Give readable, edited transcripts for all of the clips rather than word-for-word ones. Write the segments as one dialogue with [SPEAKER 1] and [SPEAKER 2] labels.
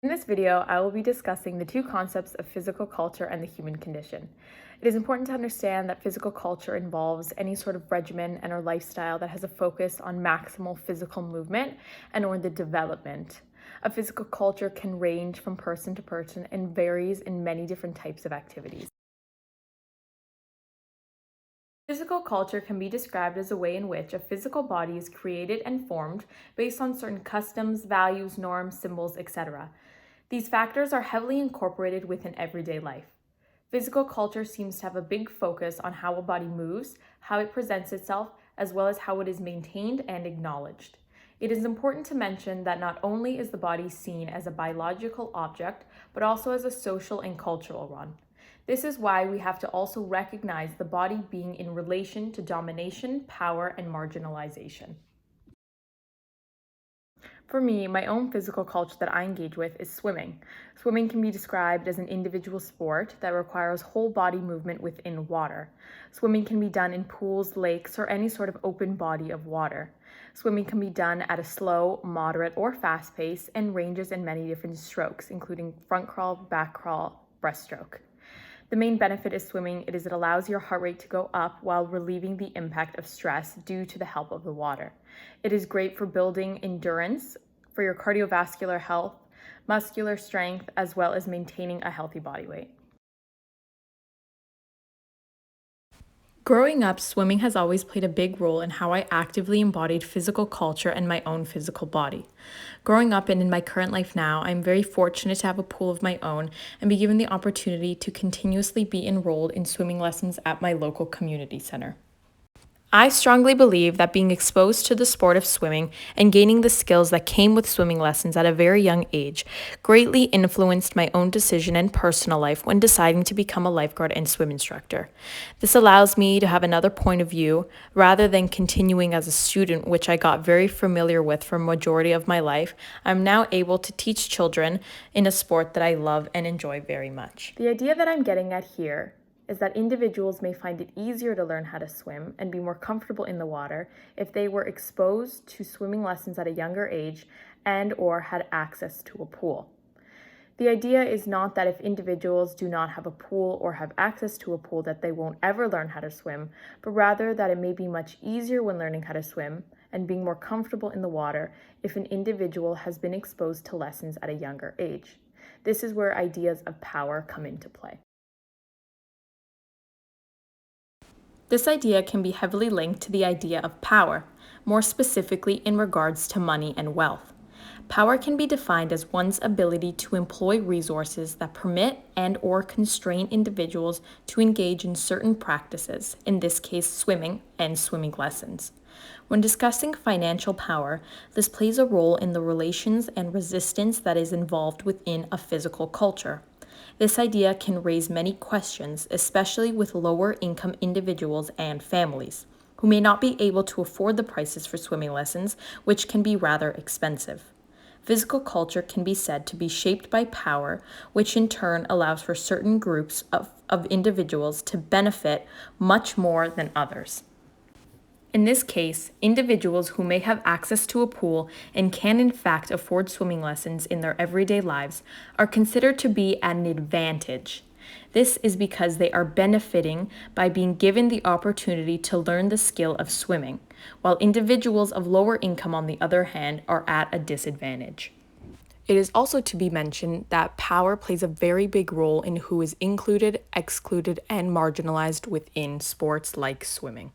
[SPEAKER 1] In this video, I will be discussing the two concepts of physical culture and the human condition. It is important to understand that physical culture involves any sort of regimen and or lifestyle that has a focus on maximal physical movement and or the development. A physical culture can range from person to person and varies in many different types of activities. Physical culture can be described as a way in which a physical body is created and formed based on certain customs, values, norms, symbols, etc. These factors are heavily incorporated within everyday life. Physical culture seems to have a big focus on how a body moves, how it presents itself, as well as how it is maintained and acknowledged. It is important to mention that not only is the body seen as a biological object, but also as a social and cultural one. This is why we have to also recognize the body being in relation to domination, power, and marginalization. For me, my own physical culture that I engage with is swimming. Swimming can be described as an individual sport that requires whole body movement within water. Swimming can be done in pools, lakes, or any sort of open body of water. Swimming can be done at a slow, moderate, or fast pace and ranges in many different strokes, including front crawl, back crawl, breaststroke. The main benefit of swimming is it allows your heart rate to go up while relieving the impact of stress due to the help of the water. It is great for building endurance, for your cardiovascular health, muscular strength, as well as maintaining a healthy body weight. Growing up, swimming has always played a big role in how I actively embodied physical culture and my own physical body. Growing up and in my current life now, I'm very fortunate to have a pool of my own and be given the opportunity to continuously be enrolled in swimming lessons at my local community center. I strongly believe that being exposed to the sport of swimming and gaining the skills that came with swimming lessons at a very young age greatly influenced my own decision and personal life when deciding to become a lifeguard and swim instructor. This allows me to have another point of view rather than continuing as a student, which I got very familiar with for a majority of my life. I'm now able to teach children in a sport that I love and enjoy very much. The idea that I'm getting at here is that individuals may find it easier to learn how to swim and be more comfortable in the water if they were exposed to swimming lessons at a younger age and or had access to a pool. The idea is not that if individuals do not have a pool or have access to a pool that they won't ever learn how to swim, but rather that it may be much easier when learning how to swim and being more comfortable in the water if an individual has been exposed to lessons at a younger age. This is where ideas of power come into play. This idea can be heavily linked to the idea of power, more specifically in regards to money and wealth. Power can be defined as one's ability to employ resources that permit and or constrain individuals to engage in certain practices, in this case swimming and swimming lessons. When discussing financial power, this plays a role in the relations and resistance that is involved within a physical culture. This idea can raise many questions, especially with lower income individuals and families, who may not be able to afford the prices for swimming lessons, which can be rather expensive. Physical culture can be said to be shaped by power, which in turn allows for certain groups of individuals to benefit much more than others. In this case, individuals who may have access to a pool and can in fact afford swimming lessons in their everyday lives are considered to be at an advantage. This is because they are benefiting by being given the opportunity to learn the skill of swimming, while individuals of lower income, on the other hand, are at a disadvantage. It is also to be mentioned that power plays a very big role in who is included, excluded, and marginalized within sports like swimming.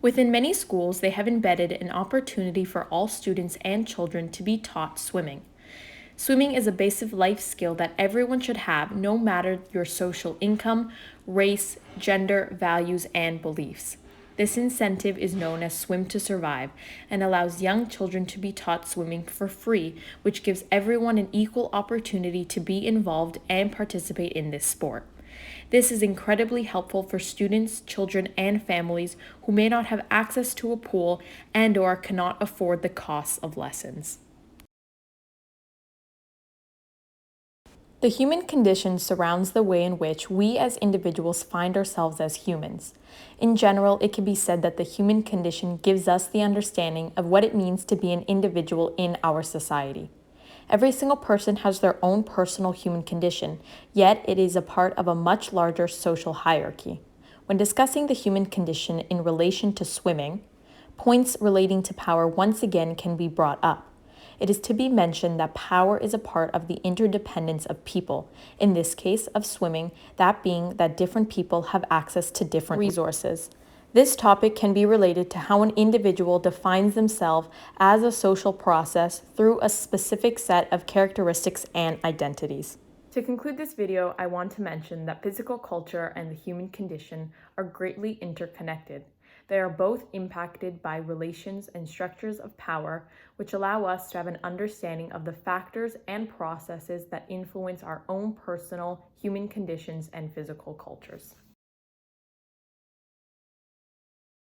[SPEAKER 1] Within many schools, they have embedded an opportunity for all students and children to be taught swimming. Swimming is a basic life skill that everyone should have, no matter your social income, race, gender, values, and beliefs. This incentive is known as Swim to Survive and allows young children to be taught swimming for free, which gives everyone an equal opportunity to be involved and participate in this sport. This is incredibly helpful for students, children, and families who may not have access to a pool and/or cannot afford the costs of lessons. The human condition surrounds the way in which we as individuals find ourselves as humans. In general, it can be said that the human condition gives us the understanding of what it means to be an individual in our society. Every single person has their own personal human condition, yet it is a part of a much larger social hierarchy. When discussing the human condition in relation to swimming, points relating to power once again can be brought up. It is to be mentioned that power is a part of the interdependence of people, in this case of swimming, that being that different people have access to different resources. This topic can be related to how an individual defines themselves as a social process through a specific set of characteristics and identities. To conclude this video, I want to mention that physical culture and the human condition are greatly interconnected. They are both impacted by relations and structures of power, which allow us to have an understanding of the factors and processes that influence our own personal human conditions and physical cultures.